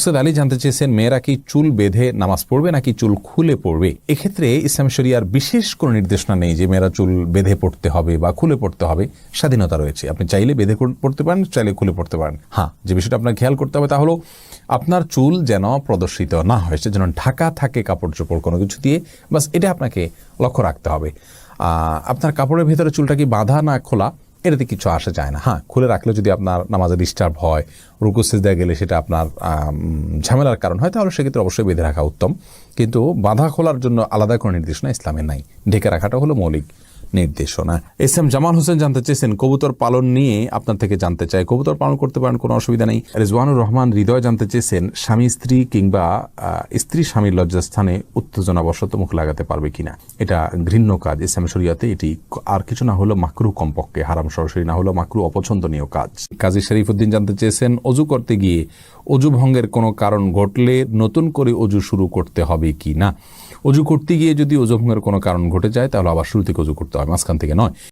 মোকসেদ আলী জানতে চেয়েছেন, মেয়েরা কি চুল বেঁধে নামাজ পড়বে নাকি চুল খুলে পড়বে? এক্ষেত্রে ইসলাম শরিয়ার বিশেষ কোনো নির্দেশনা নেই যে মেয়েরা চুল বেঁধে পড়তে হবে বা খুলে পড়তে হবে। স্বাধীনতা রয়েছে, আপনি চাইলে বেঁধে পড়তে পারেন, চাইলে খুলে পড়তে পারেন। হ্যাঁ, যে বিষয়টা আপনার খেয়াল করতে হবে তা হলো আপনার চুল যেন প্রদর্শিত না হয়, সে যেন ঢাকা থাকে কাপড় চোপড় কোনো কিছু দিয়ে, বাস এটা আপনাকে লক্ষ্য রাখতে হবে। আপনার কাপড়ের ভিতরে চুলটা কি বাঁধা না খোলা, এটাতে কিছু আসে যায় না। হ্যাঁ, খুলে রাখলে যদি আপনার নামাজে ডিস্টার্ব হয়, রুকু সিজদায় গেলে সেটা আপনার ঝামেলার কারণ হয়, তাহলে সেক্ষেত্রে অবশ্যই বেঁধে রাখা উত্তম। কিন্তু বাঁধা খোলার জন্য আলাদা কোনো নির্দেশনা ইসলামে নাই, ঢেকে রাখাটা হলো মৌলিক নির্দেশনা। এস এম জামাল হোসেন জানতে চেয়েছেন, কবুতর পালন নিয়ে আপনার থেকে জানতে চাই। কবুতর পালন করতে পারেন, কোনো অসুবিধা নেই। রিজওয়ানুর রহমান হৃদয় জানতে চেয়েছেন, স্বামী স্ত্রী কিংবা স্ত্রী স্বামীর লজ্জাস্থানে উত্তেজনাবশত মুখ লাগাতে পারবে কিনা? এটা ঘৃণ্য কাজ ইসলাম শরিয়াতে। এটি আর কিছু না হলো মাকরু, কমপক্ষে হারাম সরাসরি না হলো মাকরু, অপছন্দনীয় কাজ। কাজী শরীফুদ্দিন জানতে চেয়েছেন, অজু করতে গিয়ে অজু ভঙ্গের কোনো কারণ ঘটলে নতুন করে অজু শুরু করতে হবে কি না? অজু করতে গিয়ে যদি অজু ভঙ্গের কোনো কারণ ঘটে যায় তাহলে আবার শুরু থেকে অজু করতে হয়, মাঝখান থেকে নয়।